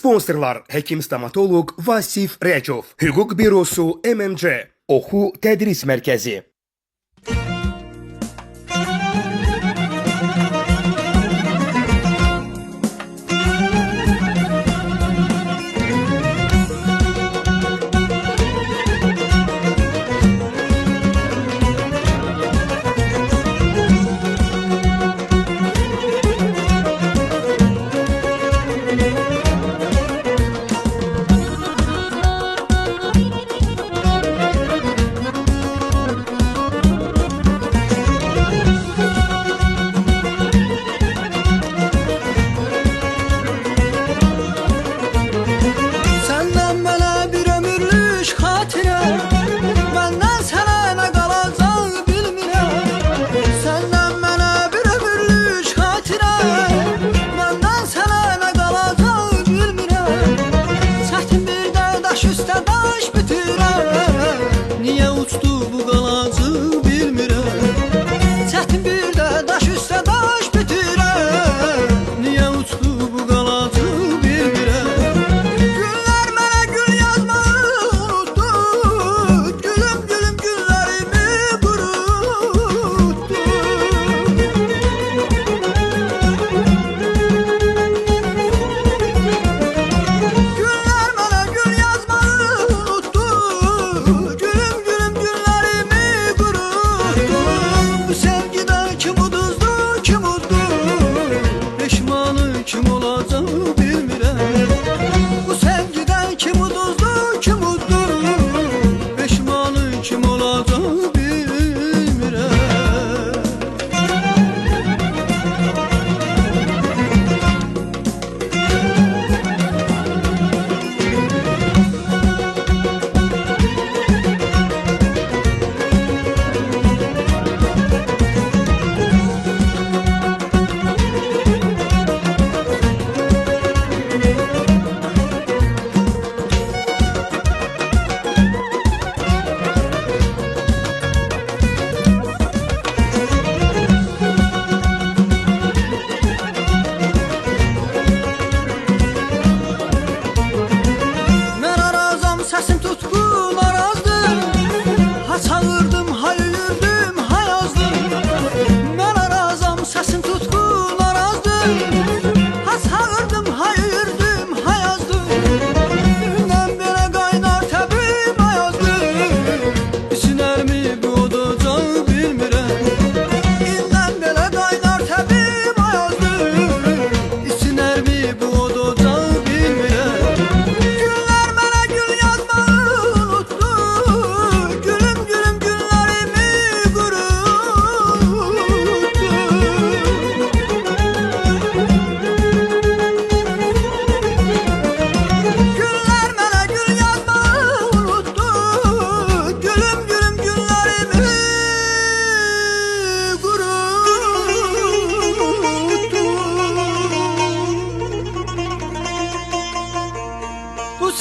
Sponsorlar Həkim-stomatoloq Vasif Rəcov, Hüquq Bürosu MMC, Oxu Tədris Mərkəzi.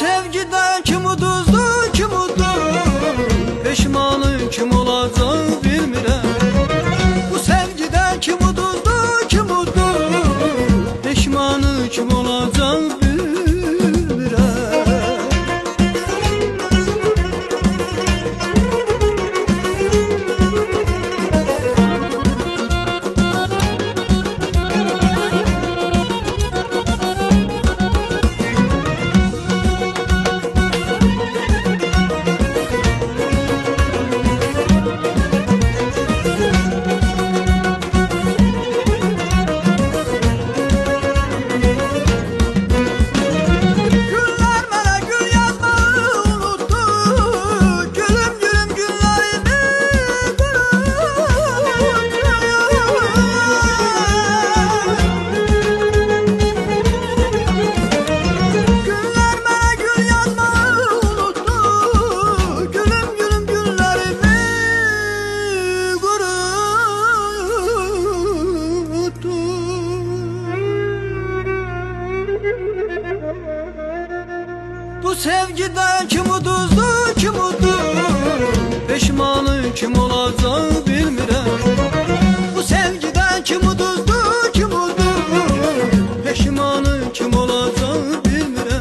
Sevgiden kim uduzdu, kim uddu? Peşmanı kim olacak bilmirəm. Bu sevgiden kim uduzdu, kim uddu? Peşmanı kim olacak bilmirəm. Bu sevgiden kim uduzdu, kim uddu? Peşmanı kim olacak bilmirəm. Bu sevgiden kim uduzdu, kim uddu? Peşmanı kim olacak bilmirəm.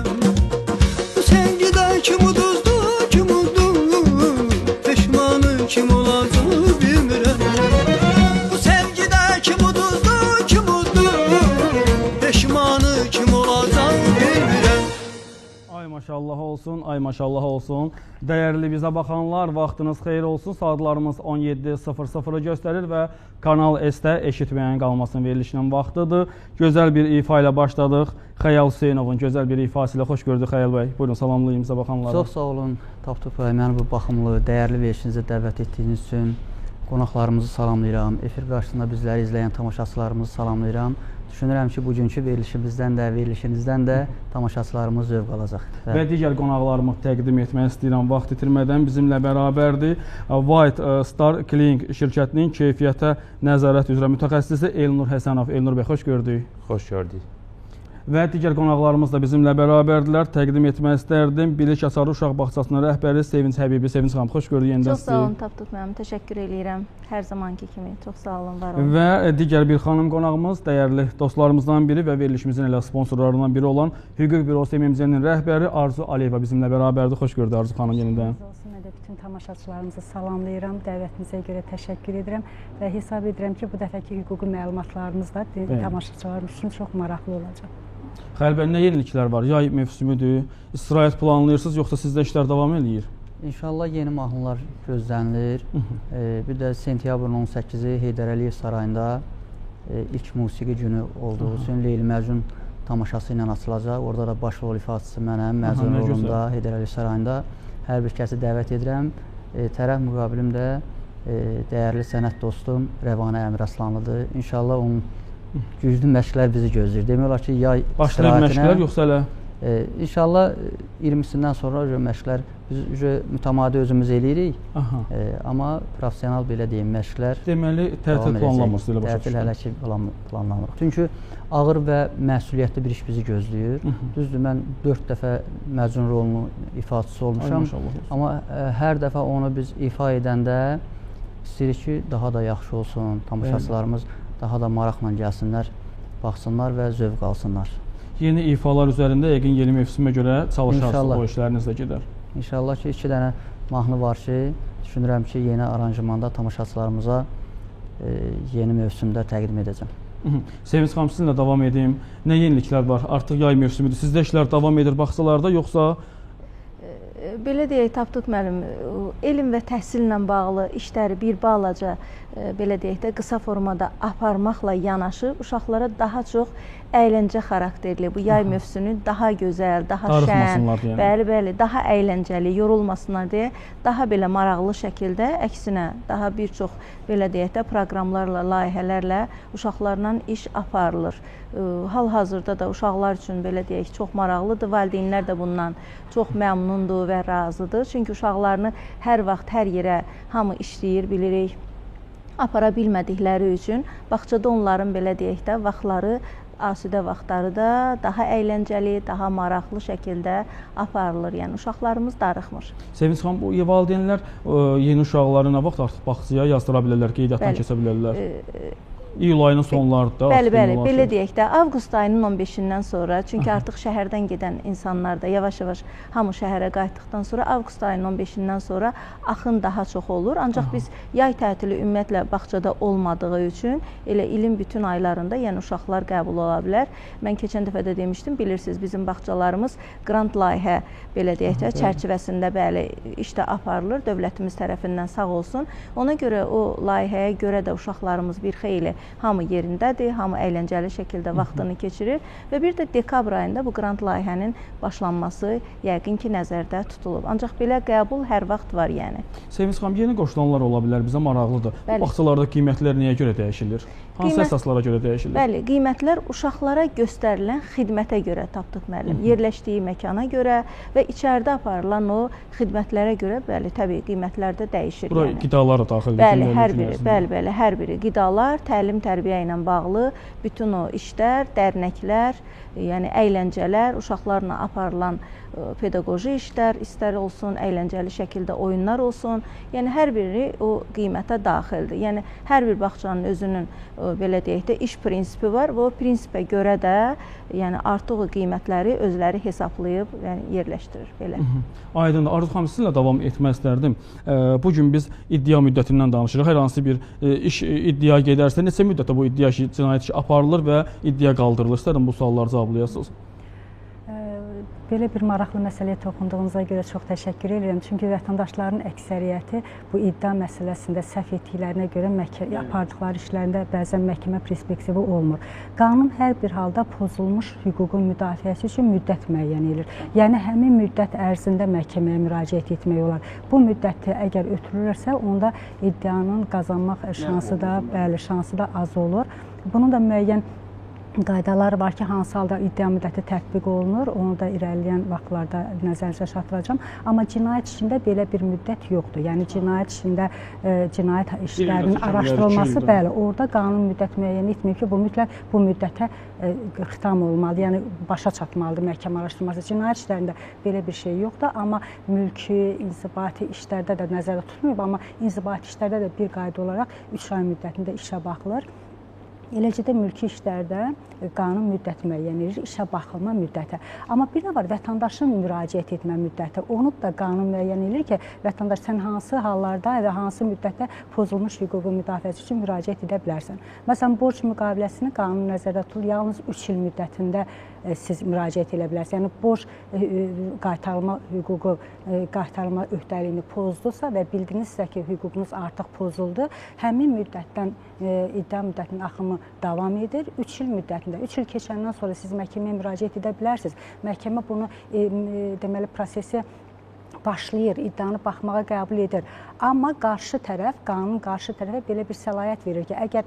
olsun, ay maşallah olsun. Dəyərli bizə baxanlar, vaxtınız xeyir olsun. Saatlarımız 17:00-ı göstərir və Kanal S-də eşitməyən qalmasının verilişinin vaxtıdır. Gözəl bir ifa ilə başladıq. Xəyal Hüseynovun gözəl bir ifası ilə xoş gördük Xəyal bəy. Buyurun, salamlayım bizə baxanlara. Çox sağ olun Tapdıq bəy, məni bu baxımlı, dəyərli verilişinizə dəvət etdiyiniz üçün qonaqlarımızı salamlayıram. Efir qarşısında bizləri izləyən tamaşaçılarımızı salamlayıram. Düşünürəm ki, bugünkü verilişimizdən də, verilişinizdən də tamaşaçılarımız zövq alacaq. Və digər qonaqlarımı təqdim etmək istəyirəm. Vaxt itirmədən bizimlə bərabərdir. White Star Cleaning şirkətinin keyfiyyətə nəzarət üzrə mütəxəssisi Elnur Həsənov. Elnur bəy, xoş gördük. Xoş gördük. Və digər qonaqlarımız da bizimlə bərabərdirlər. Təqdim etmək istərdim. Bilik Açarı Uşaq Bağçasının rəhbəri Sevinç Həbibi. Sevinç xanım, xoş gördük yenidən sizi. Çox sağ olun Tapdıq müəllim, təşəkkür edirəm. Hər zamanki kimi. Çox sağ olun, var olun. Və digər bir xanım qonağımız, dəyərli dostlarımızdan biri və verilişimizin elə sponsorlarından biri olan Hüquq Bürosu MMC-nin rəhbəri Arzu Aliyeva bizimlə bərabərdir. Xoş gördük Arzu xanım yenidən. Mən də bütün tamaşaçılarımızı salamlayıram, dəvətinizə görə təşəkkür edirəm və hesab edirəm ki, bu dəfəki hüquqi məlumatlarımız da tamaşaçılarımız üçün çox maraqlı olacaq. Xəyal bəy, nə yeniliklər var? Yay mövsümüdür, istirahət planlayırsınız, yoxsa sizdə işlər davam edir? İnşallah yeni mahnılar gözlənilir. Bir də sentyabrın 18-i Heydər Əliyev sarayında ilk musiqi günü olduğu üçün Leyli Məcnun tamaşası ilə açılacaq. Orada da baş rol ifaçısı mənəm, Məcnun rolunda Heydər Əliyev sarayında. Hər bir kəsi dəvət edirəm. Tərəf müqabilim də dəyərli sənət dostum Rəvanə Əmiraslanlıdır. İnşallah onun güclü məşqlər bizi gözləyir. Demək olar ki, yay başlayan məşqlər yoxsa elə? İnşallah 20-sindən sonra məşqlər biz mütəmadi özümüz eləyirik. Amma professional belə deyim məşqlər. Deməli, tətil planlanması ilə başa düşürəm. Tətil hələ ki planlanmır. Çünki ağır və məsuliyyətli bir iş bizi gözləyir. Düzdür, mən 4 dəfə Məcnun rolunun ifaçısı olmuşam. Amma hər dəfə onu biz ifa edəndə istəyirik ki, daha da yaxşı olsun, tamaşaçılarımız daha da maraqla gəlsinlər, baxsınlar və zövq alsınlar. Yeni ifalar üzərində yəqin yeni mövsümə görə çalışarsınız, o işləriniz də gedər. İnşallah ki, 2 dənə mahnı var ki, düşünürəm ki, yeni aranjmanda tamaşaçılarımıza yeni mövsümdə təqdim edəcəm. Sevinç xanım, sizinlə davam edeyim. Nə yeniliklər var? Artıq yay mövsümüdür. Sizdə işlər davam edir bağçalarda, yoxsa? Belə deyək, Tapdıq müəllim, elm və təhsillə bağlı işləri bir balaca, belə deyək də, qısa formada aparmaqla yanaşı, uşaqlara daha çox əyləncə xarakterli, bu yay mövsümünü daha gözəl, daha şən, bəli, daha əyləncəli, yorulmasınlar deyə, daha belə maraqlı şəkildə, əksinə, daha bir çox, belə deyək də, proqramlarla, layihələrlə uşaqlarla iş aparılır. Hal-hazırda da uşaqlar üçün, belə deyək, çox maraqlıdır, valideynlər də bundan çox məmnundur və razıdır. Çünki uşaqlarını hər vaxt, hər yerə hamı işləyir, bilirik, apara bilmədikləri üçün bağçada onların, belə deyək də, vaxtları, asudə vaxtları da daha əyləncəli, daha maraqlı şəkildə aparılır. Yəni, uşaqlarımız darıxmır. Sevinç xanım, bu valideynlər yeni uşaqları nə vaxt artıq bağçaya yazdıra bilərlər, qeydiyyatdan keçə bilərlər? İyul ayının sonlarında. Bəli, belə deyək də, avqust ayının 15-dən sonra, çünki artıq şəhərdən gedən insanlar da yavaş-yavaş hamı şəhərə qayıtdıqdan sonra avqust ayının 15-dən sonra axın daha çox olur. Ancaq biz yay tətili ümumiyyətlə bağçada olmadığı üçün elə ilin bütün aylarında yəni uşaqlar qəbul ola bilər. Mən keçən dəfə də demişdim, bilirsiniz, bizim bağçalarımız qrant layihə, belə deyək də, çərçivəsində bəli işdə aparılır, dövlətimiz tərəfindən sağ olsun. Ona görə o layihəyə görə də uşaqlarımız bir xeyli hamı yerindədir, hamı əyləncəli şəkildə vaxtını keçirir və bir də dekabr ayında bu qrant layihənin başlanması yəqin ki, nəzərdə tutulub. Ancaq belə qəbul hər vaxt var, yəni. Sevinç xanım, yeni qoşulanlar ola bilər, bizə maraqlıdır. Bu bağçalarda qiymətlər nəyə görə dəyişilir? Hansı əsaslara görə dəyişilir? Bəli, qiymətlər uşaqlara göstərilən xidmətə görə, Tapdıq müəllim, yerləşdiyi məkana görə və içəridə aparılan o xidmətlərə görə, bəli, təbii qiymətlər də dəyişir. Bura qidalar da daxildir. Bəli, hər biri, bəli, hər biri qidalar, təlim-tərbiyə ilə bağlı bütün o işlər, dərnəklər, yəni əyləncələr, uşaqlarla aparılan pedaqoji işlər, istər olsun, əyləncəli şəkildə oyunlar olsun, yəni hər biri o qiymətə daxildir. Yəni hər bir bağçanın özünün belə deyək də iş prinsipi var və o prinsipə görə də yəni artıq o qiymətləri özləri hesablayıb yəni yerləşdirir belə. Aydındır. Arzu xanım, sizinlə davam etmək istərdim. Bugün biz iddia müddətindən danışırıq. Hər hansı bir iş iddia gedərsə, neçə müddətdə bu iddia cinayət işi aparılır və iddia qaldırılır? İstərdim bu sualları cavablayasınız. Belə bir maraqlı məsələyə toxunduğunuza görə çox təşəkkür edirəm. Çünki vətəndaşların əksəriyyəti bu iddia məsələsində səhv etdiklərinə görə apardıqları işlərində bəzən məhkəmə perspektivi olmur. Qanun hər bir halda pozulmuş hüququn müdafiəsi üçün müddət müəyyən edir. Yəni həmin müddət ərzində məhkəməyə müraciət etmək olar. Bu müddəti əgər ötürülürsə, onda iddianın qazanmaq şansı da, şansı da az olur. Bunun da müəyyən qaydalar var ki, hansı halda iddia müddəti tətbiq olunur, onu da irəliləyən vaxtlarda nəzərinizə çatdıracağam. Amma cinayət işində belə bir müddət yoxdur. Yəni cinayət işində cinayət işlərinin araşdırılması, bəli, orada qanun müddət müəyyən etməyib ki, bu mütləq bu müddətə xitam olmalı, yəni başa çatmalıdır məhkəmə araşdırması. Cinayət işlərində belə bir şey yoxdur, amma mülki, inzibati işlərdə də nəzərdə tutulmayıb, amma inzibati işlərdə də bir qayda olaraq 3 ay müddətində işə baxılır. Eləcə də mülki işlərdə qanun müddəti müəyyən edir, işə baxılma müddəti. Amma bir də var, vətəndaşın müraciət etmə müddəti. Onu da qanun müəyyən edir ki, vətəndaş sən hansı hallarda və hansı müddətdə pozulmuş hüququn müdafiəsi üçün müraciət edə bilərsən. Məsələn, borc müqaviləsini qanun nəzərdə tutulur, yalnız 3 il müddətində siz müraciət edə bilərsiniz. Yəni, borc qaytarılma hüququ, qaytarılma öhdəliyini pozdursa və bildinizsə ki, hüququnuz artıq pozuldu, həmin müddətdən iddia müddətinin axımı davam edir. 3 il müddətində, 3 il keçəndən sonra siz məhkəməyə müraciət edə bilərsiniz. Məhkəmə bunu deməli prosesi başlayır, iddianı baxmağa qəbul edir. Amma qarşı tərəf, qanun qarşı tərəfə belə bir səlahiyyət verir ki, əgər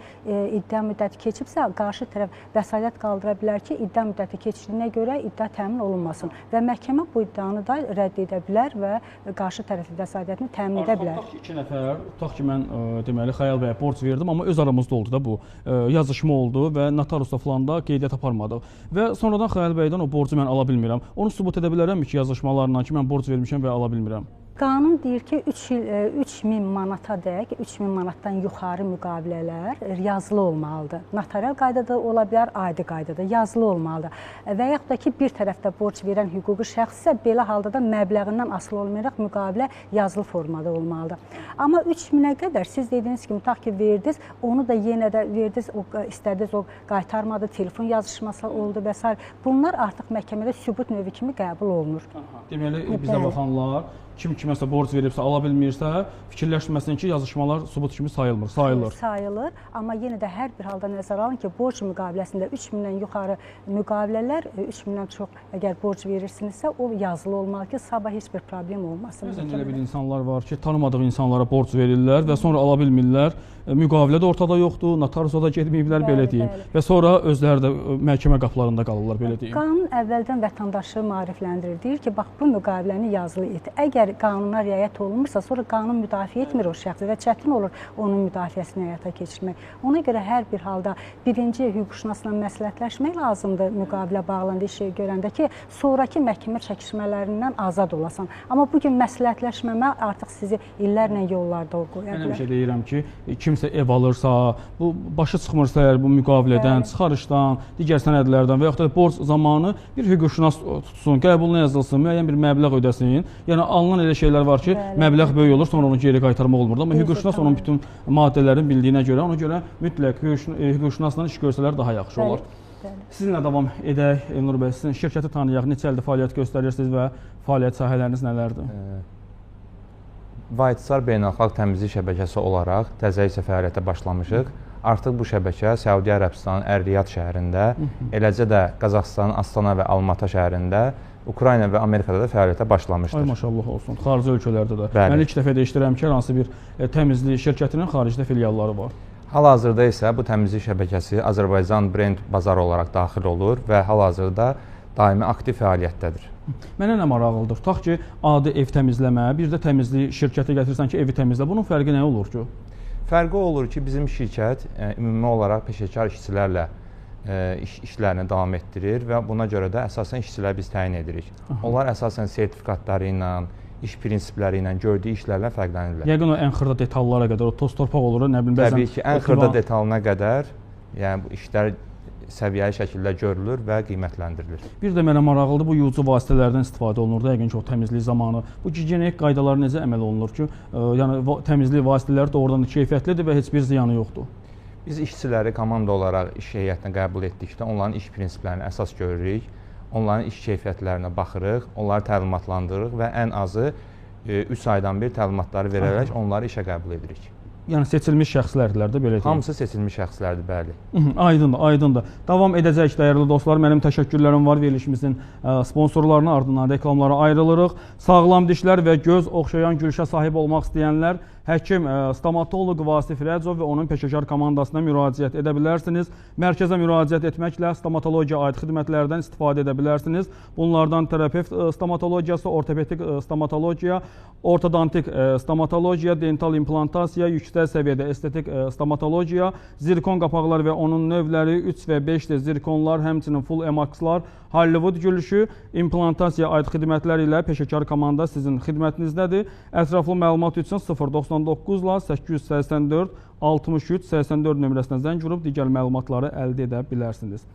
iddia müddəti keçibsə, qarşı tərəf vəsayət qaldıra bilər ki, iddia müddəti keçdiyinə görə iddia təmin olunmasın və məhkəmə bu iddianı da rədd edə bilər və qarşı tərəfin vəsayətini təmin edə bilər. Tutaq ki, 2 nəfər, tutaq ki, mən deməli Xəyal bəyə borc verdim, amma öz aramızda oldu da bu. Yazışma oldu və notariusda falan da qeydiyyat aparmadıq və sonradan Xəyal bəydən o borcu mən ala bilmirəm. Onu sübut edə bilərəmmi ki, yazışmalarla ki, mən borc vermişəm və ala bilmirəm? Qanun deyir ki, 3000 manata dək, 3000 manatdan yuxarı müqavilələr yazılı olmalıdır. Notarial qaydada ola bilər, adi qaydada yazılı olmalıdır. Və yaxud da ki, bir tərəfdə borc verən hüquqi şəxs isə belə halda da məbləğindən asılı olmayaraq müqavilə yazılı formada olmalıdır. Amma 3000-ə qədər siz dediyiniz kimi, tutaq ki, verdiniz, onu da yenə də verdiniz, istədiniz, o qaytarmadı, telefon yazışması oldu və s. Bunlar artıq məhkəmədə sübut növü kimi qəbul olunur. Deməli, bizə baxanlar kim kiməsə borc veribsə, ala bilmirsə, fikirləşməsin ki, yazışmalar sübut kimi sayılmır, sayılır. Sayılır, amma yenə də hər bir halda nəzərə alın ki, borc müqaviləsində 3000-dən yuxarı müqavilələr, 3000-dən çox əgər borc verirsinizsə, o yazılı olmalı ki, sabah heç bir problem olmasın. Məsələn, elə bir insanlar var ki, tanımadığı insanlara borc verirlər və sonra ala bilmirlər. Müqavilə də ortada yoxdur, notariusa da getməyiblər, belə deyim. Və sonra özləri də məhkəmə qapılarında qalırlar, belə deyim. Qanun əvvəldən vətəndaşı maarifləndirir. Deyir ki, bax, bu müqaviləni yazılı et. Əgər qanuna riayət olunmursa, sonra qanun müdafiə etmir o şəxsi və çətin olur onun müdafiəsini həyata keçirmək. Ona görə hər bir halda birinci hüquqşünasla məsləhətləşmək lazımdır müqavilə bağlandığı işi görəndə ki, sonraki məhkəmə çəkişmələrindən azad olasan. Amma bugün məsləhətləşməmə artıq sizi illərlə yollarda qoya bilər. Mən həmişə deyirəm ki, kimsə ev alırsa, bu başı çıxmırsa əgər bu müqavilədən, çıxarışdan, digər sənədlərdən və yaxud da borc zamanı bir hüquqşünas tutsun, qəbuluna yazılsın, müəyyən bir məbləğ ödəsin. Yəni alınan elə şeylər var ki, məbləğ böyük olur, sonra onu geri qaytarmaq olmur. Amma hüquqşünas onun bütün maddələrini bildiyinə görə, ona görə mütləq hüquqşünasla iş görsələr daha yaxşı olar. Sizinlə davam edək, Elnur bəy, sizin şirkəti tanıyaq, neçə ildir fəaliyyət göstərirsiniz və fəaliyyət sahələriniz nələrdir? Vahidçilar Beynəlxalq Təmizlik Şəbəkəsi olaraq təzə fəaliyyətə başlamışıq. Artıq bu şəbəkə Səudiyyə Ərəbistanın Ər-Riyad şəhərində, eləcə də Qazaxıstanın Astana və Almatı şəhərində, Ukrayna və Amerikada da fəaliyyətə başlamışdır. Ay maşallah olsun. Xarici ölkələrdə də. Bəli. Mən ilk dəfə də eşidirəm ki, hər hansı bir təmizlik şirkətinin xaricdə filialları var. Hal-hazırda isə bu təmizlik şəbəkəsi Azərbaycan brend bazarı olaraq daxil olur və hal-hazırda daimi aktiv fəaliyyətdədir. Mənə nə maraqlıdır? Tutaq ki, adi ev təmizləmə, bir də təmizlik şirkəti gətirsən ki, evi təmizlə. Bunun fərqi nə olur ki? Fərqi olur ki, bizim şirkət ümumi olaraq peşəkar işçilərlə işlərini davam etdirir və buna görə də əsasən işçilər biz təyin edirik. Onlar əsasən sertifikatları ilə, iş prinsipləri ilə, gördüyü işlərlə fərqlənirlər. Yəqin o ən xırda detallara qədər, o toz torpaq olur, nə bilim, bəzən... Təbii ki, ən xırda detalına qədər, yəni bu işlər səviyyəli şəkildə görülür və qiymətləndirilir. Bir də mənə maraqlıdır, bu yuyucu vasitələrdən istifadə olunur da, yəqin ki, o təmizlik zamanı. Bu gigiyenik qaydalara necə əməl olunur ki, yəni təmizlik vasitələri doğrudan da keyfiyyətlidir və heç bir ziyanı yoxdur? Biz işçiləri komanda olaraq iş heyətinə qəbul etdikdə onların iş prinsiplərini əsas görürük. onların iş keyfiyyətlərinə baxırıq, onları təlimatlandırırıq və ən azı 3 aydan bir təlimatları verərək onları işə qəbul edirik. Yəni seçilmiş şəxslərdirlər də belə deyim. Hamısı seçilmiş şəxslərdir, bəli. Aydındır, aydındır. Davam edəcək dəyərli dostlar. Mənim təşəkkürlərim var verilişimizin sponsorlarına, ardından reklamlara ayrılırıq. Sağlam dişlər və göz oxşayan gülüşə sahib olmaq istəyənlər həkim, stomatoloq Vasif Rəcov və onun peşəkar komandasına müraciət edə bilərsiniz. Mərkəzə müraciət etməklə stomatologiya aid xidmətlərdən istifadə edə bilərsiniz. Bunlardan terapevt stomatologiyası, ortopedik stomatologiya, ortodontik stomatologiya, dental implantasiya, yüksək səviyyədə estetik stomatologiya, zirkon qapaqlar və onun növləri, 3 və 5 zirkonlar, həmçinin full emakslar, Hollywood gülüşü, implantasiya aid xidmətlər ilə peşəkar komanda sizin xidmətinizdədir. Ətraflı məlumat üçün 099 ilə 884 63 84 nömrəsinə zəng vurub digər məlumatları əldə edə bilərsiniz.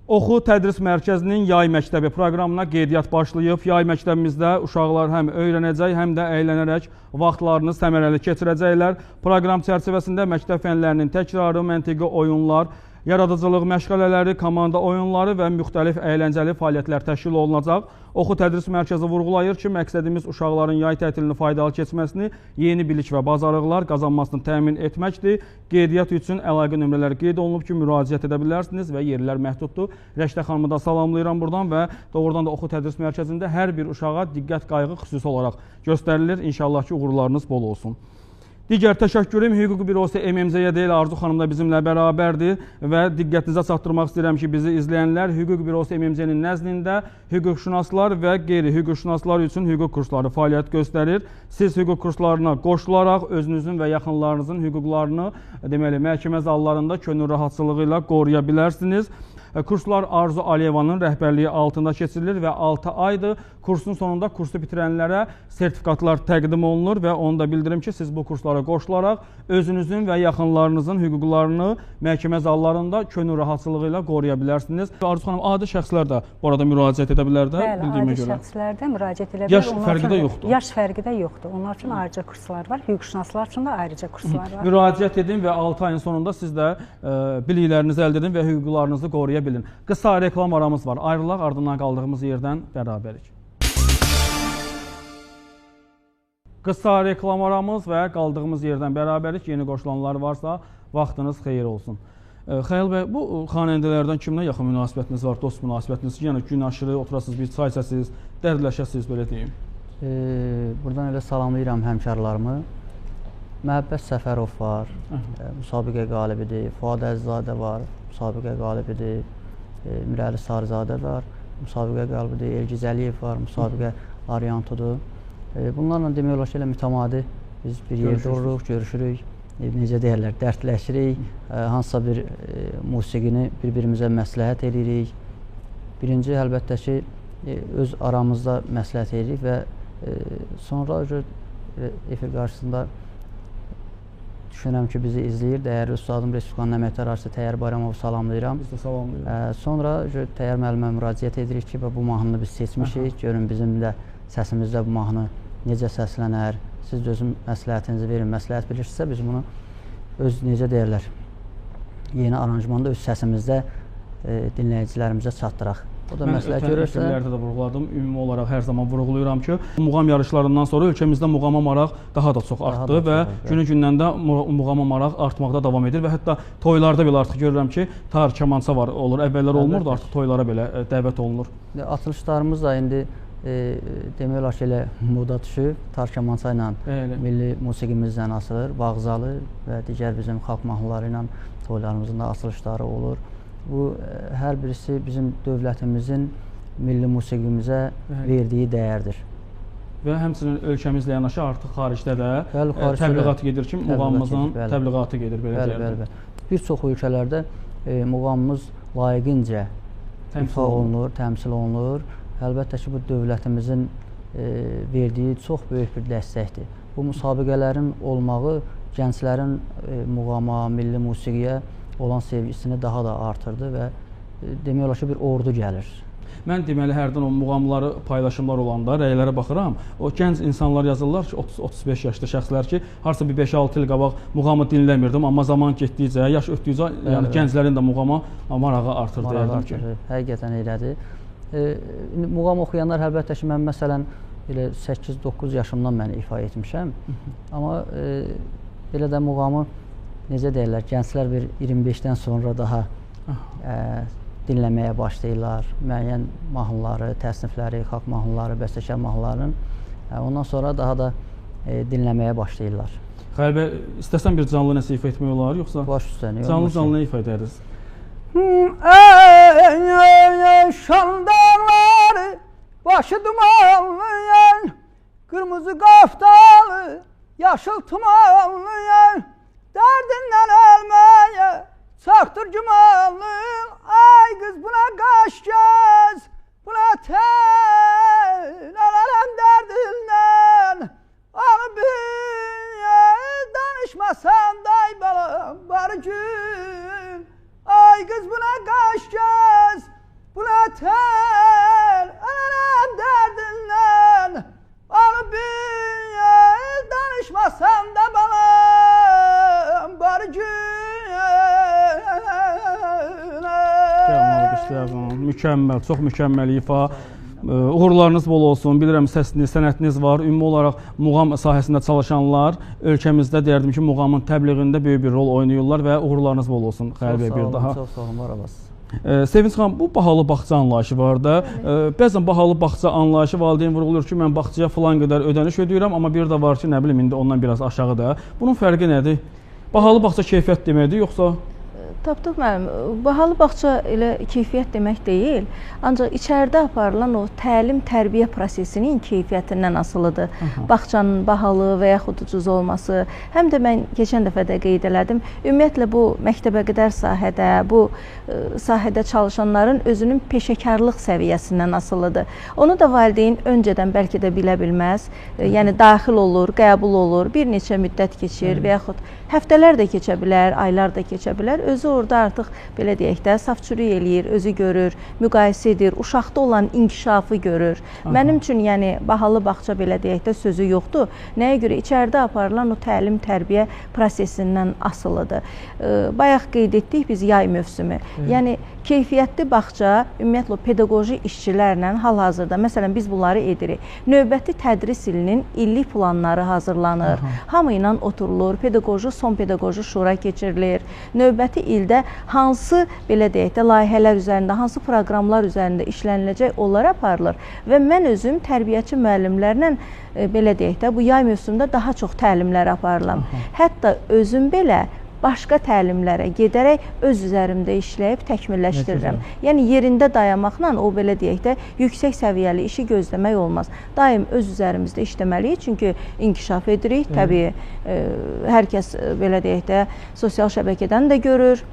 Oxu Tədris Mərkəzinin Yay Məktəbi proqramına qeydiyyat başlayıb. Yay məktəbimizdə uşaqlar həm öyrənəcək, həm də əylənərək vaxtlarını səmərəli keçirəcəklər. Proqram çərçivəsində məktəb fənlərinin təkrarı, məntiqi oyunlar, yaradıcılıq məşğələləri, komanda oyunları və müxtəlif əyləncəli fəaliyyətlər təşkil olunacaq. Oxu Tədris Mərkəzi vurğulayır ki, məqsədimiz uşaqların yay tətilini faydalı keçməsini, yeni bilik və bacarıqlar qazanmasını təmin etməkdir. Qeydiyyat üçün əlaqə nömrələri qeyd olunub ki, müraciət edə bilərsiniz və yerlər məhduddur. Rəşdə xanımı da salamlayıram buradan və doğrudan da Oxu Tədris Mərkəzində hər bir uşağa diqqət qayğı xüsusi olaraq göstərilir. İnşallah ki, uğurlarınız bol olsun. Digər təşəkkürüm Hüquq Bürosu MMC-yə deyil, Arzu xanım da bizimlə bərabərdir və diqqətinizə çatdırmaq istəyirəm ki, bizi izləyənlər Hüquq Bürosu MMC-nin nəzdində hüquqşünaslar və qeyri-hüquqşünaslar üçün hüquq kursları fəaliyyət göstərir. Siz hüquq kurslarına qoşularaq özünüzün və yaxınlarınızın hüquqlarını deməli, məhkəmə zallarında könül rahatçılığı ilə qoruya bilərsiniz. Kurslar Arzu Aliyevanın rəhbərliyi altında keçirilir və 6 aydır. Kursun sonunda kursu bitirənlərə sertifikatlar təqdim olunur və onu da bildirim ki, siz bu kurslara qoşularaq özünüzün və yaxınlarınızın hüquqlarını məhkəmə zallarında könül rahatçılığı ilə qoruya bilərsiniz. Arzu xanım, adi şəxslər də bu arada müraciət edə bilər də, bildiyimə görə. Bəli, adi şəxslər də müraciət edə bilər. Yaş fərqi də yoxdur. Yaş fərqi də yoxdur. Onlar üçün ayrıca kurslar var, hüquqşünaslar üçün də ayrıca kurslar var. Müraciət edin və 6 ayın sonunda siz də biliklərinizi əldə edin və hüquqlarınızı qoruya bilin. Qısa reklam aramız var. Ayrılaq, ardından qaldığımız yerdən bərabərik. Qısa reklam aramız və qaldığımız yerdən bərabərik. Yeni qoşulanlar varsa vaxtınız xeyir olsun. Xəyal bəy, bu xanəndələrdən kimlə yaxın münasibətiniz var, dost münasibətiniz? Yəni gün aşırı oturasınız, bir çay içəsiniz, dərdləşəsiniz, belə deyim. Buradan elə salamlayıram həmkarlarımı. Məhəbbət Səfərov var, müsabiqə qalibidir. Fuad Əzizadə var, müsabiqə qalibidir. Mirəli Sarızadə var, müsabiqə qalibidir. Elgiz Əliyev var, müsabiqə variantıdır. Bunlarla demək olar ki, elə mütəmadi biz bir yerdə oluruq, görüşürük, necə deyərlər, dərdləşirik, hansısa bir musiqini bir-birimizə məsləhət edirik. Birinci, əlbəttə ki, öz aramızda məsləhət edirik və sonra efir qarşısında düşünürəm ki, bizi izləyir. Dəyərli Üstadım Respublikanın əməkdar arşivi Təyyar Bayramovu salamlayıram. Biz də salamlayırıq. Sonra Təyyar müəllimə müraciət edirik ki, bu mahnını biz seçmişik. Görün bizim də səsimizdə bu mahnı necə səslənər. Siz də öz məsləhətinizi verin. Məsləhət bilirsinizsə, biz bunu öz necə deyərlər, yeni aranjmanda öz səsimizdə dinləyicilərimizə çatdıraq. O da məsləhət görürsə... Mən ötən də vurğuladım. Ümumi olaraq hər zaman vurğulayıram ki, muğam yarışlarından sonra ölkəmizdə muğama maraq daha da çox artdı və günü-gündən də muğama maraq artmaqda davam edir və hətta toylarda belə artıq görürəm ki, tar, kamança var, olur. Əvvəllər olmurdu, artıq toylara belə dəvət olunur. Açılışlarımız da indi demək olar ki, elə moda düşüb, tar, kamança ilə milli musiqimizlə asılır, Bağzalı və digər bizim xalq mahnıları ilə toylarımızın da açılışları olur. Bu, hər birisi bizim dövlətimizin milli musiqimizə verdiyi dəyərdir. Və həmçinin ölkəmizlə yanaşı artıq xaricdə də təbliğat gedir ki, muğamımızın təbliğatı gedir, belə deyək. Bir çox ölkələrdə muğamımız layiqincə ifa olunur, təmsil olunur. Əlbəttə ki, bu dövlətimizin verdiyi çox böyük bir dəstəkdir. Bu müsabiqələrin olmağı gənclərin muğama, milli musiqiyə olan sevgisini daha da artırdı və demək olar ki, bir ordu gəlir. Mən deməli, hərdən o muğamları, paylaşımlar olanda rəylərə baxıram. O gənc insanlar yazırlar ki, 30-35 yaşlı şəxslər ki, harasa bir 5-6 il qabaq muğamı dinləmirdim, amma zaman getdikcə, yaş ötdükcə, yəni gənclərin də muğama marağı artır deyərdim ki. Həqiqətən elədir. Muğam oxuyanlar əlbəttə ki, mən məsələn elə 8-9 yaşımdan mən ifa etmişəm. Amma belə də muğamı necə deyirlər, gənclər bir 25-dən sonra daha dinləməyə başlayırlar. Müəyyən mahnıları, təsnifləri, xalq mahnıları, bəstəkar mahnılarının. Ondan sonra daha da dinləməyə başlayırlar. Xəlil bəy, istəsən bir canlı nəsə ifa etmək olar, yoxsa? Baş üstə. Canlı nə ifa edəriz? Ey şan dağları, başı dumanlı, kırmızı kaftalı, yaşıl tumanlı, derdinden ölmeye çaktır cumanlı. Ay kız buna kaş göz, buna tel, alalım derdinden. Ağı bünye danışmasan day balam var gün. Ay kız buna kaş göz, buna tel, alalım derdinden. Ağı bünye danışmasan da balam var gün. Mükəmməl, çox mükəmməl ifa. Uğurlarınız bol olsun. Bilirəm səsiniz, sənətiniz var. Ümumi olaraq muğam sahəsində çalışanlar ölkəmizdə deyərdim ki, muğamın təbliğində böyük bir rol oynayırlar və uğurlarınız bol olsun. Xəlil bəy bir daha. Çox sağ olun, var olasınız. Sevinç xanım, bu bahalı bağça anlayışı var da. Bəzən bahalı bağça anlayışı valideyn vurğulur ki, mən bağçaya filan qədər ödəniş ödəyirəm, amma bir də var ki, nə bilim, indi ondan biraz aşağıda. Bunun fərqi nədir? Bahalı bağça keyfiyyət deməkdir, yoxsa? Tapdıq müəllim, bahalı bağça elə keyfiyyət demək deyil, ancaq içəridə aparılan o təlim-tərbiyə prosesinin keyfiyyətindən asılıdır. Bağçanın bahalı və yaxud ucuz olması, həm də mən keçən dəfə də qeyd elədim, ümumiyyətlə bu məktəbə qədər sahədə, bu sahədə çalışanların özünün peşəkarlıq səviyyəsindən asılıdır. Onu da valideyn öncədən bəlkə də bilə bilməz, yəni daxil olur, qəbul olur, bir neçə müddət keçir və yaxud həftələr də keçə bilər, aylar da keçə bilər, özü orada artıq belə deyək də safçürük eləyir, özü görür, müqayisə edir, uşaqda olan inkişafı görür. Mənim üçün yəni bahalı bağça belə deyək də sözü yoxdur. Nəyə görə? İçəridə aparılan o təlim-tərbiyə prosesindən asılıdır. Bayaq qeyd etdik biz yay mövsümü. Yəni keyfiyyətli bağça ümumiyyətlə pedaqoji işçilərlə hal-hazırda, məsələn biz bunları edirik. Növbəti tədris ilinin illik planları hazırlanır. Hamı ilə oturulur, pedaqoji, son pedaqoji şura keçirilir. Növbəti ildə hansı belə deyək də layihələr üzərində, hansı proqramlar üzərində işləniləcək, onlar aparılır. Və mən özüm tərbiyəçi müəllimlərlə belə deyək də bu yay mövsümündə daha çox təlimlər aparıram. Hətta özüm belə başqa təlimlərə gedərək öz üzərimdə işləyib təkmilləşdirirəm. Yəni yerində dayanmaqla o belə deyək də yüksək səviyyəli işi gözləmək olmaz. Daim öz üzərimizdə işləməliyik, çünki inkişaf edirik. Təbii hər kəs belə deyək də sosial şəbəkədən də görür.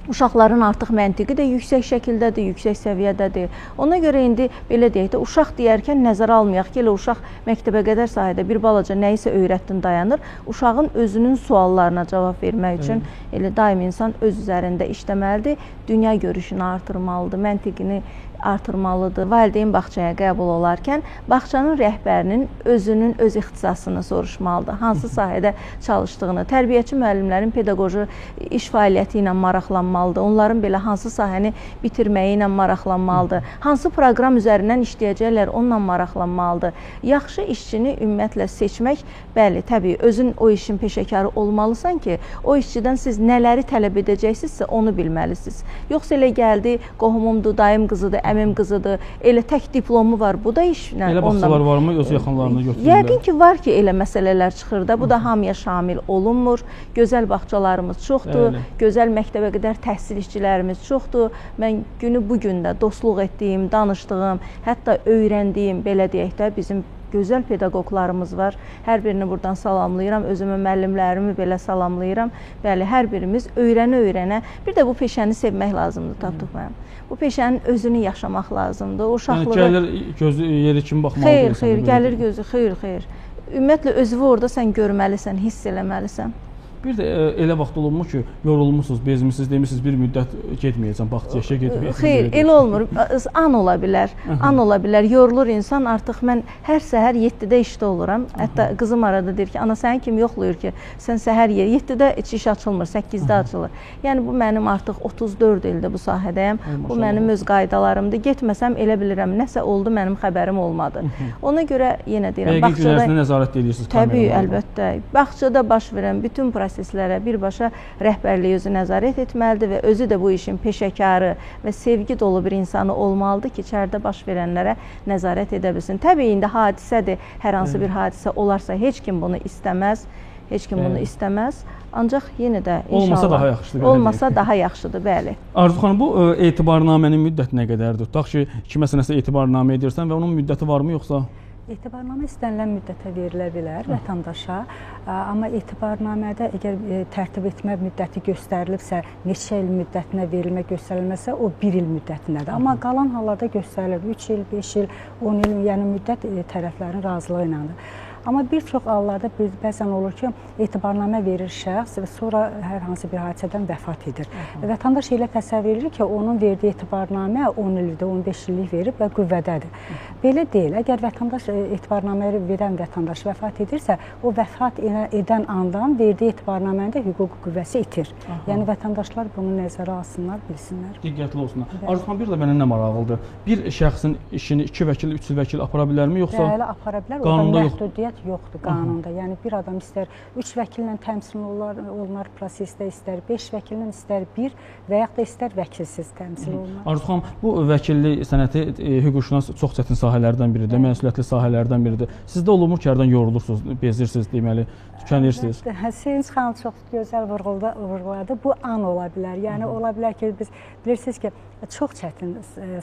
Uşaqların artıq məntiqi də yüksək şəkildədir, yüksək səviyyədədir. Ona görə indi belə deyək də uşaq deyərkən nəzərə almayaq ki, elə uşaq məktəbə qədər sahədə bir balaca nəyisə öyrətdin dayanır. Uşağın özünün suallarına cavab vermək üçün elə daim insan öz üzərində işləməlidir, dünya görüşünü artırmalıdır, məntiqini artırmalıdır. Valideyn bağçaya qəbul olarkən bağçanın rəhbərinin özünün öz ixtisasını soruşmalıdır. Hansı sahədə çalışdığını, tərbiyəçi müəllimlərin pedaqoji iş fəaliyyəti ilə maraqlanmalıdır. Onların belə hansı sahəni bitirməyi ilə maraqlanmalıdır. Hansı proqram üzərindən işləyəcəklər, onunla maraqlanmalıdır. Yaxşı işçini ümumiyyətlə seçmək, bəli, təbii, özün o işin peşəkarı olmalısan ki, o işçidən siz nələri tələb edəcəksinizsə onu bilməlisiniz. Yoxsa elə gəldi, qohumumdur, dayım qızıdır, əmim qızıdır, elə tək diplomu var, bu da işlə. Elə bağçalar varmı, öz yaxınlarını götürürlər? Yəqin ki, var ki, elə məsələlər çıxır da, bu da hamıya şamil olunmur. Gözəl bağçalarımız çoxdur, gözəl məktəbə qədər təhsil işçilərimiz çoxdur. Mən günü bugün də dostluq etdiyim, danışdığım, hətta öyrəndiyim, belə deyək də, bizim gözəl pedaqoqlarımız var. Hər birini buradan salamlayıram, özümün müəllimlərimi belə salamlayıram. Bəli, hər birimiz öyrənə-öyrənə, bir də bu peşəni sevmək lazımdır, Tapdıq mənim. Bu peşənin özünü yaşamaq lazımdır. Yəni gəlir gözü yeri kimi baxmalı deyilsən. deyilsən. Xeyr, gəlir gözü, xeyr. Ümumiyyətlə özünü orada sən görməlisən, hiss eləməlisən. Bir də elə vaxt olubmu ki, yorulmusunuz, bezmisiniz, demirsiniz bir müddət getməyəcəm, bağçaya işə getməyəcəm. Xeyr, elə olmur. An ola bilər. An ola bilər. Yorulur insan. Artıq mən hər səhər 7-də işdə oluram. Hətta qızım arada deyir ki, ana sənin kim yoxlayır ki, sən səhər 7-də iş açılmır, 8-də açılır. Yəni bu mənim artıq 34 ildir bu sahədəyəm. Bu mənim öz qaydalarımdır. Getməsəm elə bilirəm, nəsə oldu, mənim xəbərim olmadı. Ona görə yenə deyirəm, bağçada günəşinə nəzarət edirsiniz. Təbii, əlbəttə. Bağçada baş verən bütün proseslərə birbaşa rəhbərlik özü nəzarət etməlidir və özü də bu işin peşəkarı və sevgi dolu bir insanı olmalıdır ki, içəridə baş verənlərə nəzarət edə bilsin. Təbii, indi hadisədir, hər hansı bir hadisə olarsa heç kim bunu istəməz, heç kim bunu istəməz. Ancaq yenə də inşallah olmasa daha yaxşıdır. Olmasa daha yaxşıdır, bəli. Arzu xanım, bu etibarnamənin müddəti nə qədərdir? Tutaq ki, kiməsə nəsə etibarnamə edirsən və onun müddəti varmı yoxsa? Etibarnamə istənilən müddətə verilə bilər vətəndaşa, amma etibarnamədə əgər tərtib etmə müddəti göstərilibsə, neçə il müddətinə verilmə göstərilməsə, o 1 il müddətindədir. Amma qalan hallarda göstərilir 3 il, 5 il, 10 il, yəni müddət tərəflərin razılığı iləndir. Amma bir çox hallarda bəzən olur ki, etibarnamə verir şəxs və sonra hər hansı bir hadisədən vəfat edir. Vətəndaş elə təsəvvür edir ki, onun verdiyi etibarnamə 10 illik, 15 illik verib və qüvvədədir. Belə deyil. Əgər vətəndaş etibarnamə verən vətəndaş vəfat edirsə, o vəfat edən andan verdiyi etibarnamənin də hüquqi qüvvəsi itir. Yəni vətəndaşlar bunu nəzərə alsınlar, bilsinlər. Diqqətli olsunlar. Arzu xanım, bir də mənə nə maraqlıdır? Bir şəxsin işini 2 vəkil, 3 vəkil apara bilərmi yoxsa? Bəli, apara bilər. Orada məhdudiyyət yoxdur qanunda. Yəni bir adam istər 3 vəkillə təmsil olunar prosesdə, istər 5 vəkillə, istər 1 və yaxud da istər vəkilsiz təmsil olunar. Arzu xanım, bu vəkillik sənəti hüquqşünas çox çətin sahələrdən biridir, məsuliyyətli sahələrdən biridir. Sizdə olurmu ki, hərdən yorulursunuz, bezirsiniz, deməli, tükənirsiniz? Sevinç xanım çox gözəl vurğuladı. Bu an ola bilər. Yəni ola bilər ki, biz bilirsiniz ki, çox çətin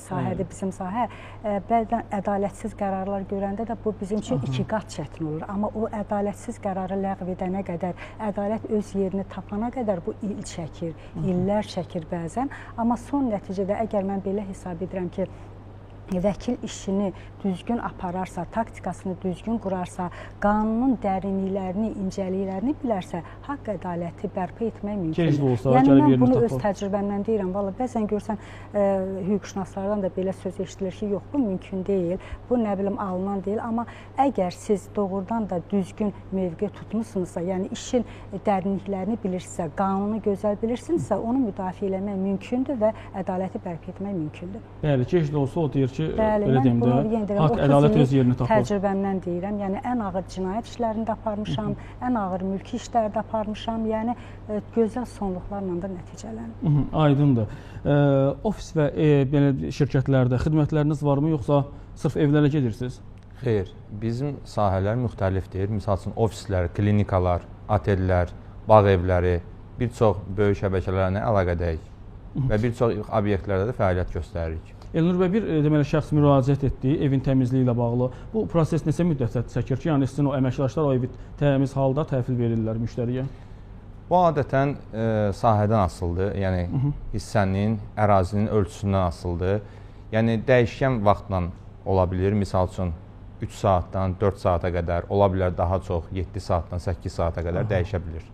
sahədir bizim sahə. Bəzən ədalətsiz qərarlar görəndə də bu bizim üçün 2 qat çətin olur. Amma o ədalətsiz qərarı ləğv edənə qədər, ədalət öz yerini tapana qədər bu il çəkir, illər çəkir bəzən. Amma son nəticədə əgər mən belə hesab edirəm ki, vəkil işini düzgün apararsa, taktikasını düzgün qurarsa, qanunun dərinliklərini, incəliklərini bilərsə, haqq ədaləti bərpa etmək mümkündür. Yəni mən bunu öz təcrübəmdən deyirəm. Valla bəzən görsən hüquqşünaslardan da belə söz eşidilir ki, yox, bu mümkün deyil, bu nə bilim alınan deyil. Amma əgər siz doğrudan da düzgün mövqe tutmusunuzsa, yəni işin dərinliklərini bilirsinizsə, qanunu gözəl bilirsinizsə, onu müdafiə etmək mümkündür və ədaləti bərpa etmək mümkündür. Bəli, gec də olsa o deyir ki, bəli, belə deyim də, haqq, ədalət öz yerini tapır. Təcrübəmdən deyirəm, yəni ən ağır cinayət işlərində aparmışam, ən ağır mülki işlərdə aparmışam, yəni gözəl sonluqlarla da nəticələnir. Aydındır. Ofis və belə şirkətlərdə xidmətləriniz varmı, yoxsa sırf evlərə gedirsiniz? Xeyr, bizim sahələr müxtəlifdir. Misal üçün, ofislər, klinikalar, otellər, bağ evləri, bir çox böyük şəbəkələrlə əlaqədəyik və bir çox obyektlərdə də fəaliyyət göstəririk. Elnur bəy, bir deməli şəxs müraciət etdi evin təmizliyi ilə bağlı. Bu proses neçə müddət çəkir ki, yəni sizin o əməkdaşlar o evi təmiz halda təhvil verirlər müştəriyə? Bu adətən sahədən asılıdır, yəni hissənin, ərazinin ölçüsündən asılıdır. Yəni dəyişkən vaxtla ola bilir, misal üçün 3 saatdan 4 saata qədər, ola bilər daha çox 7 saatdan 8 saata qədər dəyişə bilir.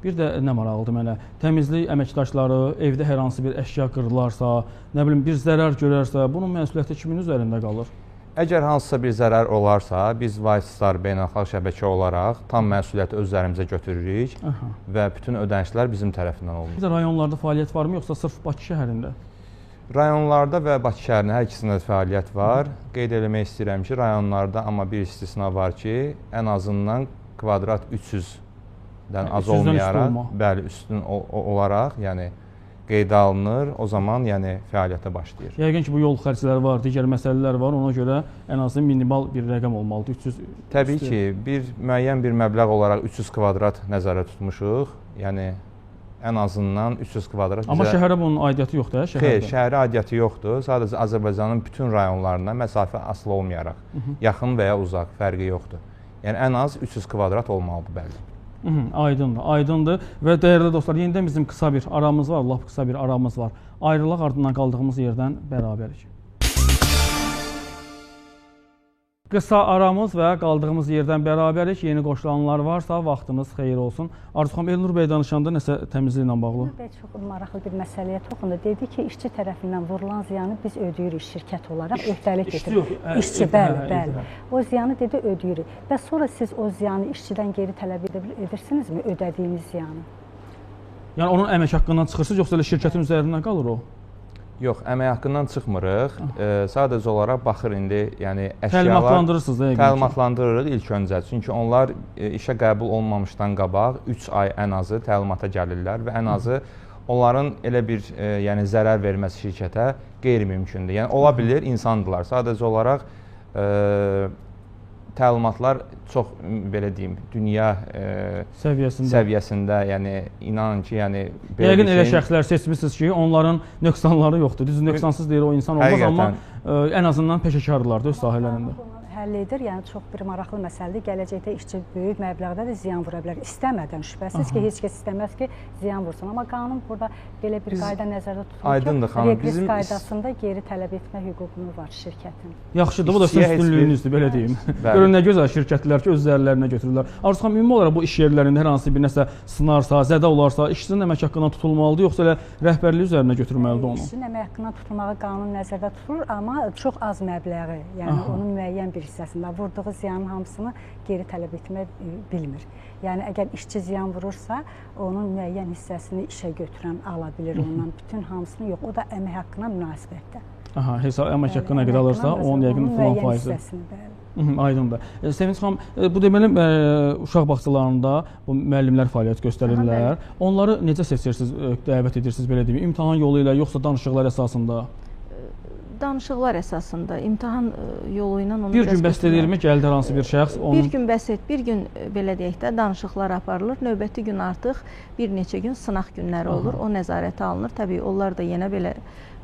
Bir də nə maraqlıdır mənə, təmizlik əməkdaşları evdə hər hansı bir əşya qırılarsa, nə bilim bir zərər görərsə, bunun məsuliyyəti kimin üzərində qalır? Əgər hansısa bir zərər olarsa, biz White beynəlxalq şəbəkə olaraq tam məsuliyyəti öz üzərimizə götürürük və bütün ödənişlər bizim tərəfindən olunur. Bir də rayonlarda fəaliyyət varmı, yoxsa sırf Bakı şəhərində? Rayonlarda və Bakı şəhərində hər ikisində fəaliyyət var. Qeyd eləmək istəyirəm ki, rayonlarda amma bir istisna var ki, ən azından kvadrat 300-dən az olmayaraq, bəli, üstün olaraq, yəni qeydə alınır, o zaman yəni fəaliyyətə başlayır. Yəqin ki, bu yol xərcləri var, digər məsələlər var, ona görə ən azından minimal bir rəqəm olmalıdır. 300. Təbii ki, müəyyən bir məbləğ olaraq 300 kvadrat nəzərdə tutmuşuq. Yəni ən azından 300 kvadrat. Amma şəhərə bunun aidiyyəti yoxdur, şəhərdə? Xeyr, şəhərə aidiyyəti yoxdur. Sadəcə Azərbaycanın bütün rayonlarına məsafə asılı olmayaraq, yaxın və ya uzaq fərqi yoxdur. Yəni ən az 300 kvadrat olmalıdır, bəli. Aydındır, aydındır və dəyərli dostlar, yenidən bizim qısa bir aramız var, lap qısa bir aramız var. Ayrılaq, ardından qaldığımız yerdən bərabərik. Qısa aramız və qaldığımız yerdən bərabərik. Yeni qoşulanlar varsa vaxtınız xeyir olsun. Arzu xanım, Elnur bəy danışanda nəsə təmizliklə bağlı? Elnur bəy çox maraqlı bir məsələyə toxundu. Dedi ki, işçi tərəfindən vurulan ziyanı biz ödəyirik şirkət olaraq, öhdəlik edirik. İşçi, bəli. O ziyanı dedi ödəyirik. Və sonra siz o ziyanı işçidən geri tələb edirsinizmi, ödədiyiniz ziyanı? Yəni onun əmək haqqından çıxırsınız, yoxsa elə şirkətin üzərindən qalır o? Yox, əmək haqqından çıxmırıq. Sadəcə olaraq baxır indi, yəni əşyalar təlimatlandırırsınız da. Təlimatlandırırıq ilk öncə. Çünki onlar işə qəbul olmamışdan qabaq 3 ay ən azı təlimata gəlirlər və ən azı onların elə bir yəni zərər verməsi şirkətə qeyri-mümkündür. Yəni ola bilir insandırlar. Sadəcə olaraq təlimatlar çox belə deyim, dünya səviyyəsində, yəni inanın ki, yəni yəqin elə şəxslər seçmisiniz ki, onların nöqsanları yoxdur. Düzdür, nöqsansız deyir o insan olmaz, amma ən azından peşəkardırlar öz sahələrində. Həll edir, yəni çox bir maraqlı məsələdir. Gələcəkdə işçi böyük məbləğdə də ziyan vura bilər. İstəmədən, şübhəsiz ki, heç kəs istəməz ki, ziyan vursun. Amma qanun burada belə bir qayda nəzərdə tutulur ki, reqres qaydasında geri tələb etmə hüququnu var şirkətin. Yaxşıdır, bu da sizin üstünlüyünüzdür, belə deyim. Görün nə gözəl şirkətlər ki, öz zərərlərinə götürürlər. Arzu xanım, ümumi olaraq bu iş yerlərində hər hansı bir nəsə sınarsa, zədə olarsa, işçinin əmək haqqından tutulmalıdır, yoxsa elə rəhbərlik üzərinə götürməlidir onu? İşçinin əmək haqqından tutulmağı qanun nəzərdə tutulur, amma çox az məbləği, yəni onun müəyyən bir hissəsində vurduğu ziyanın hamısını geri tələb etmək bilmir. Yəni əgər işçi ziyan vurursa, onun müəyyən hissəsini işə götürən ala bilir ondan, bütün hamısını yox. O da əmək haqqına münasibətdə. Aha, hesab əmək haqqı nə qədər alırsa, onun yəqin filan faizi. Aydındır. Sevinç xanım, bu deməli uşaq bağçalarında bu müəllimlər fəaliyyət göstərirlər. Onları necə seçirsiniz, dəvət edirsiniz belə deyim, imtahan yolu ilə yoxsa danışıqlar əsasında? Danışıqlar əsasında, imtahan yolu ilə onu bir gün bəs edilmi, gəldi hər hansı bir şəxs? Bir gün bəs et, bir gün belə deyək də danışıqlar aparılır. Növbəti gün artıq bir neçə gün sınaq günləri olur, o nəzarətə alınır. Təbii onlar da yenə belə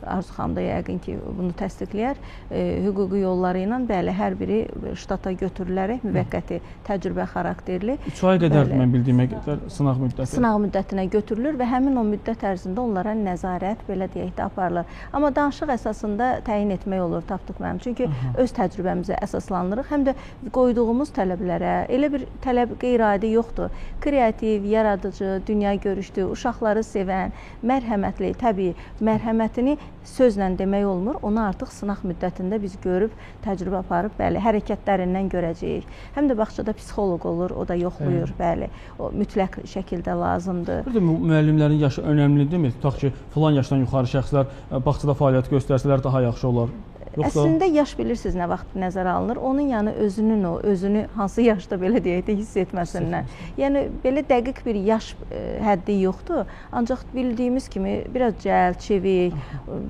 Arzu xanım da yəqin ki, bunu təsdiqləyər. Hüquqi yolları ilə bəli, hər biri ştata götürülərək müvəqqəti təcrübə xarakterli. 3 ay qədərdir mən bildiyimə qədər sınaq müddəti. Sınaq müddətinə götürülür və həmin o müddət ərzində onlara nəzarət belə deyək də aparılır. Amma danışıq əsasında təyin etmək olur Tapdıq müəllim. Çünki öz təcrübəmizə əsaslanırıq. Həm də qoyduğumuz tələblərə elə bir tələb qeyri-adi yoxdur. Kreativ, yaradıcı, dünya görüşlü, uşaqları sevən, mərhəmətli, təbii mərhəmətini sözlə demək olmur. Onu artıq sınaq müddətində biz görüb, təcrübə aparıb, bəli, hərəkətlərindən görəcəyik. Həm də bağçada psixoloq olur, o da yoxlayır, bəli. O mütləq şəkildə lazımdır. Burada müəllimlərin yaşı önəmlidirmi? Tutaq ki, filan yaşdan yuxarı şəxslər bağçada fəaliyyət göstərsələr daha yaxşı olar. Əslində yaş bilirsiniz nə vaxt nəzərə alınır? Onun yəni özünü hansı yaşda belə deyək də hiss etməsindən. Yəni belə dəqiq bir yaş həddi yoxdur. Ancaq bildiyimiz kimi biraz cəld, çevik,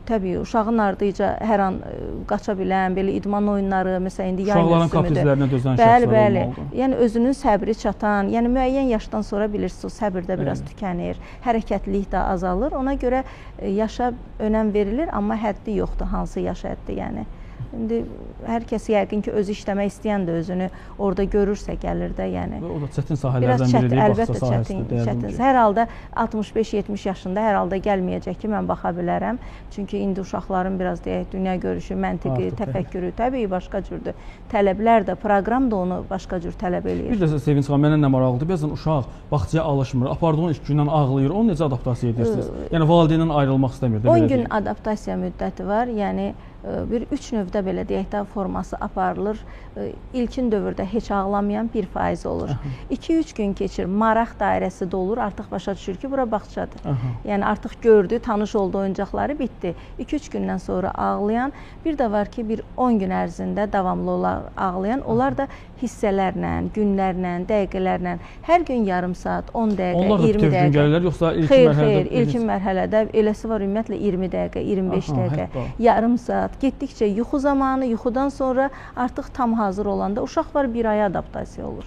təbii uşağın ardınca hər an qaça bilən belə idman oyunları, məsələn indi yay mövsümüdür. Uşaqların kaprizlərinə dözən şəxslər olmalıdır. Yəni özünün səbri çatan, yəni müəyyən yaşdan sonra bilirsiniz o səbir də biraz tükənir, hərəkətlilik də azalır. Ona görə yaşa önəm verilir, amma həddi yoxdur, hansı yaş həddi yəni. İndi hər kəs yəqin ki, özü işləmək istəyən də özünü orada görürsə gəlir də, yəni. O da çətin sahələrdən biridir, bağça sahəsində. Çətin. Hər halda 65-70 yaşında hər halda gəlməyəcək ki, mən baxa bilərəm. Çünki indi uşaqların biraz deyək, dünya görüşü, məntiqi, təfəkkürü təbii başqa cürdür. Tələblər də, proqram da onu başqa cür tələb eləyir. Bir də Sevinç xanım, mənə nə maraqlıdır? Bəzən uşaq bağçaya alışmır, apardığın ilk gündən ağlayır. Onu necə adaptasiya edirsiniz? Yəni valideyndən ayrılmaq istəmir. 10 gün adaptasiya müddəti var. Yəni bir 3 növdə belə deyək də forması aparılır. İlkin dövrdə heç ağlamayan 1% olur. 2-3 gün keçir, maraq dairəsi dolur, artıq başa düşür ki, bura bağçadır. Yəni artıq gördü, tanış oldu oyuncaqları bitdi. 2-3 gündən sonra ağlayan, bir də var ki, bir 10 gün ərzində davamlı olaraq ağlayan, onlar da hissələrlə, günlərlə, dəqiqələrlə, hər gün yarım saat, 10 dəqiqə, 20 dəqiqə. Onlar da bütün gün gəlirlər, yoxsa ilkin mərhələdə? Xeyr, ilkin mərhələdə eləsi var ümumiyyətlə 20 dəqiqə, 25 dəqiqə, yarım saat. Getdikcə yuxu zamanı, yuxudan sonra artıq tam hazır olanda uşaq var, bir aya adaptasiya olur.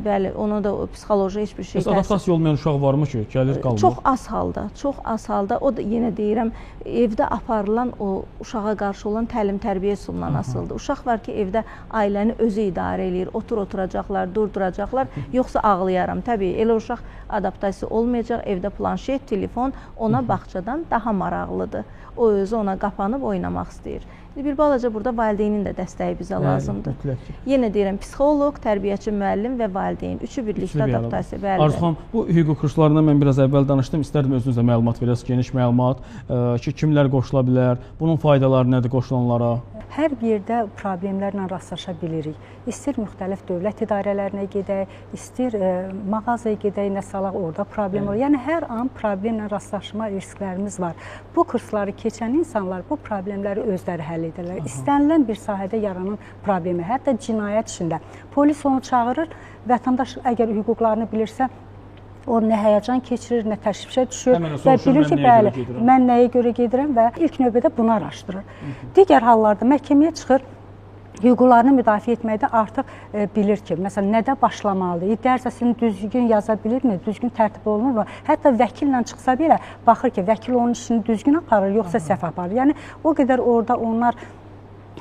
Bəli, ona da psixoloji heç bir şey təsir. Adaptasiya olmayan uşaq varmı ki, gəlir qalmır? Çox az halda, o da yenə deyirəm, evdə aparılan o uşağa qarşı olan təlim-tərbiyə üsulundan asılıdır. Uşaq var ki, evdə ailəni özü idarə eləyir, oturacaqlar, durduracaqlar, yoxsa ağlayaram. Təbii, elə uşaq adaptasiya olmayacaq, evdə planşet, telefon ona bağçadan daha maraqlıdır. O özü ona qapanıb oynamaq istəyir. Bir balaca burada valideynin də dəstəyi bizə lazımdır. Mütləq ki. Yenə deyirəm, psixoloq, tərbiyəçi, müəllim və valideyn üçü birlikdə adaptasiya. Bəli. Arzu xanım, bu hüquq kurslarından mən biraz əvvəl danışdım. İstərdim özünüzə məlumat verəsiniz, geniş məlumat ki, kimlər qoşula bilər, bunun faydaları nədir qoşulanlara? Hər yerdə problemlərlə rastlaşa bilirik. İstir müxtəlif dövlət idarələrinə gedək, istir mağazaya gedək, nə salaq orada problem olur. Yəni hər an problemlə rastlaşma risklərimiz var. Bu kursları keçən insanlar bu problemləri özləri həll edirlər. İstənilən bir sahədə yaranan problemi, hətta cinayət işində polis onu çağırır, vətəndaş əgər hüquqlarını bilirsə, o nə həyəcan keçirir, nə təşvişə düşür və bilir ki, bəli, mən nəyə görə gedirəm və ilk növbədə bunu araşdırır. Digər hallarda məhkəməyə çıxır, hüquqlarını müdafiə etməkdə artıq bilir ki, məsələn, nədə başlamalıdır, iddia ərizəsini düzgün yaza bilirmi, düzgün tərtib olunurmu? Hətta vəkillə çıxsa belə, baxır ki, vəkil onun işini düzgün aparır, yoxsa səhv aparır. Yəni, o qədər orada onlar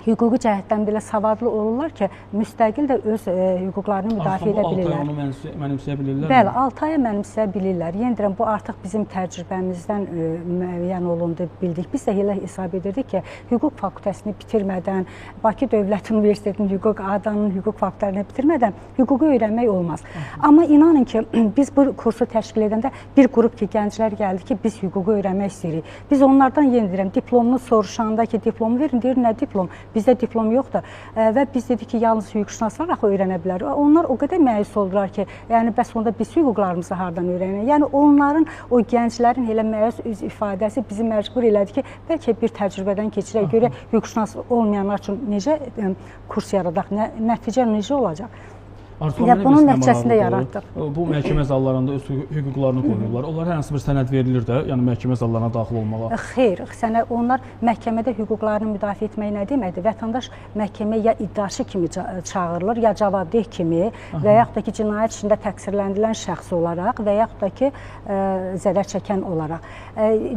hüquqi cəhətdən belə savadlı olurlar ki, müstəqil də öz hüquqlarını müdafiə edə bilirlər. 6 ay onu mənimsəyə bilirlər? Bəli, 6 aya mənimsəyə bilirlər. Yenə deyirəm, bu artıq bizim təcrübəmizdən müəyyən olundu, bildik. Biz də elə hesab edirdik ki, hüquq fakültəsini bitirmədən, Bakı Dövlət Universitetinin hüquq adanın hüquq fakültələrini bitirmədən hüququ öyrənmək olmaz. Amma inanın ki, biz bu kursu təşkil edəndə bir qrup ki, gənclər gəldi ki, biz hüququ öyrənmək istəyirik. Biz onlardan yenə deyirəm, diplomunu soruşanda ki, diplomu verin, deyir, nə diplom? Bizdə diplom yoxdur və biz dedik ki, yalnız hüquqşünaslar axı öyrənə bilər. Onlar o qədər məyus oldular ki, yəni bəs onda biz hüquqlarımızı hardan öyrənək? Yəni onların, o gənclərin elə məyus üz ifadəsi bizi məcbur elədi ki, bəlkə bir təcrübədən keçirək, görək hüquqşünas olmayanlar üçün necə kurs yaradaq, nəticə necə olacaq? Bunun nəticəsində yaratdıq. Bu məhkəmə zallarında öz hüquqlarını qoruyurlar. Onlara hansı bir sənəd verilir də, yəni məhkəmə zallarına daxil olmağa? Xeyr, onlar məhkəmədə hüquqlarını müdafiə etmək nə deməkdir? Vətəndaş məhkəməyə ya iddiaçı kimi çağırılır, ya cavabdeh kimi və yaxud da ki, cinayət işində təqsirləndirilən şəxs olaraq və yaxud da ki, zərər çəkən olaraq.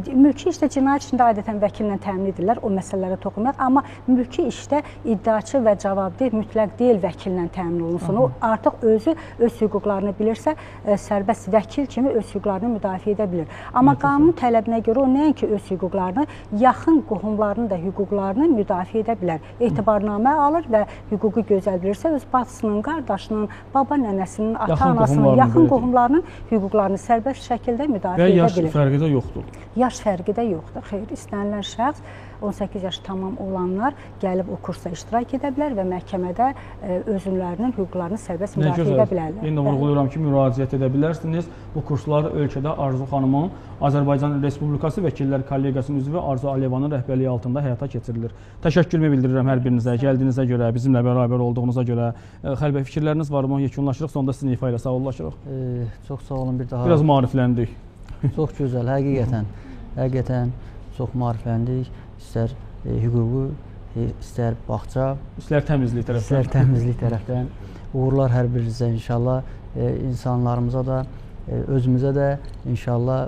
Mülki işdə cinayət işində adətən vəkillə təmin edirlər, o məsələlərə toxunmaq, amma mülki işdə iddiaçı və cavabdeh mütləq deyil vəkillə təmin olunsun. O artıq özü öz hüquqlarını bilirsə, sərbəst vəkil kimi öz hüquqlarını müdafiə edə bilir. Amma qanun tələbinə görə o nəinki öz hüquqlarını, yaxın qohumlarının da hüquqlarını müdafiə edə bilər. Etibarnamə alır və hüququ gözəl bilirsə, öz bacısının, qardaşının, baba nənəsinin, ata-anasının, yaxın qohumlarının hüquqlarını sərbəst şəkildə müdafiə edə bilir. Və yaş fərqi də yoxdur. Yaş fərqi də yoxdur. Xeyr, istənilən şəxs 18 yaş tamam olanlar gəlib o kursa iştirak edə bilər və məhkəmədə özünlərinin hüquqlarını sərbəst müdafiə edə bilərlər. Yenə vurğulayıram ki, müraciət edə bilərsiniz. Bu kurslar ölkədə Arzu xanımın Azərbaycan Respublikası Vəkillər Kollegiyasının üzvü Arzu Aliyevanın rəhbərliyi altında həyata keçirilir. Təşəkkürümü bildirirəm hər birinizə, gəldiyinizə görə, bizimlə bərabər olduğunuza görə. Xəlil bəy, fikirləriniz varmı? Yekunlaşırıq, sonda sizin ifa ilə sağollaşırıq. Çox sağ olun bir daha. Biraz maarifləndik. Çox gözəl, həqiqətən çox maarifləndik. İstər hüququ, istər bağça, istər təmizlik tərəfdən. Uğurlar hər birinizə inşallah, insanlarımıza da, özümüzə də inşallah,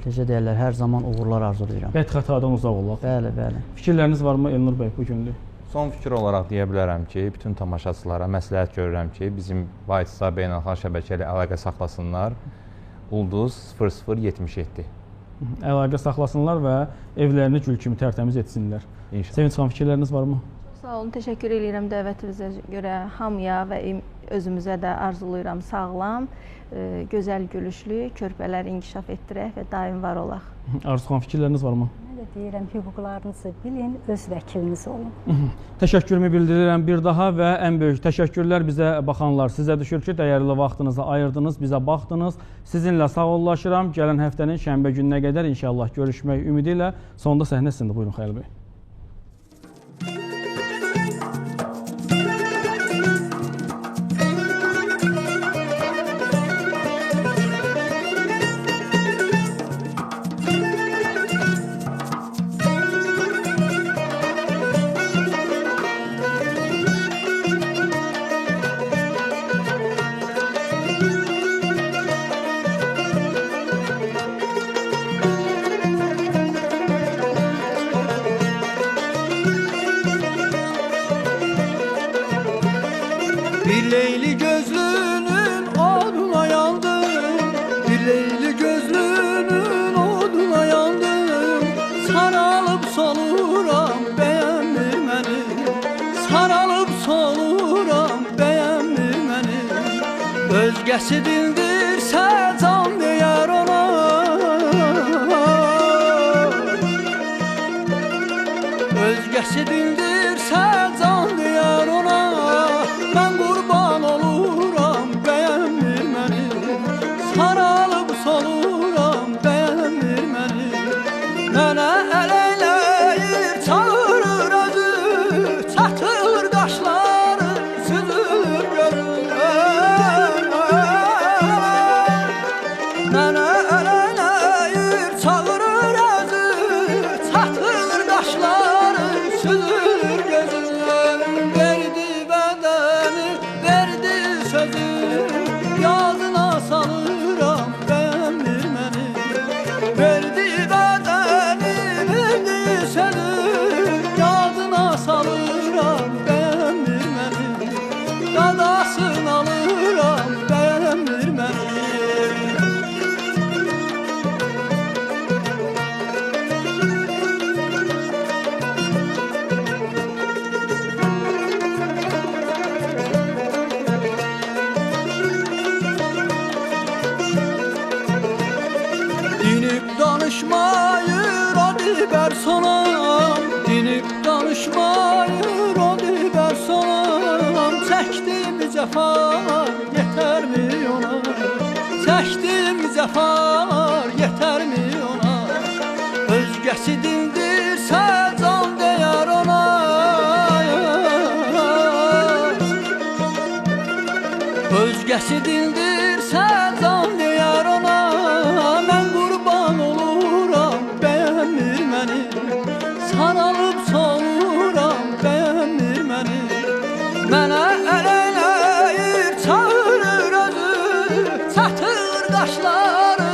necə deyərlər, hər zaman uğurlar arzulayıram. Xətadan uzaq olaq. Bəli, bəli. Fikirləriniz varmı Elnur bəy bu günlük? Son fikir olaraq deyə bilərəm ki, bütün tamaşaçılara məsləhət görürəm ki, bizim Baytisa beynəlxalq şəbəkə ilə əlaqə saxlasınlar. Ulduz 0077. Əlaqə saxlasınlar və evlərini gül kimi tərtəmiz etsinlər. Sevinç xanım, fikirləriniz varmı? Sağ olun, təşəkkür edirəm dəvətinizə görə hamıya və özümüzə də arzulayıram sağlam, gözəl gülüşlü körpələri inkişaf etdirək və daim var olaq. Arzu xanım, fikirləriniz varmı? Mən də deyirəm, hüquqlarınızı bilin, öz vəkiliniz olun. Təşəkkürümü bildirirəm bir daha və ən böyük təşəkkürlər bizə baxanlar. Sizə düşür ki, dəyərli vaxtınızı ayırdınız, bizə baxdınız. Sizinlə sağollaşıram. Gələn həftənin şənbə gününə qədər inşallah görüşmək ümidi ilə. Sonda səhnə sizində. Buyurun Xəlil bəy. Özgəsi dindirsə can deyər ona. Özgəsi dindirsə can deyər ona. Mən qurban oluram, bəyənmir məni. Saralıb soluram, bəyənmir məni. Mənə əl eyləyir, çağırır özü. Çatır qaşları, süzülür gözü. Mənə əl eyləyir, çağırır özü. Çatır qaşları, süzülür gözü. Verdi bədəni, verdi sözü. Yadına salıram, bəyənmir məni. Verdi bədəni, verdi sözü. Yadına salıram, bəyənmir məni. Qadasını alıram, bəyənmir məni. Dinib danışmayır o dilber sonam. Dinib danışmayır o dilber sonam. Çəkdim cəfalar yetərmi ona? Çəkdim cəfalar yetərmi ona? Özgəsi dindirsə can deyər ona. Özgəsi dindirsə can deyər ona. Mən qurban oluram, bəyənmir məni. Saralıb soluram, bəyənmir məni. Mənə əl eyləyir, çağırır özü. Çatır qaşları,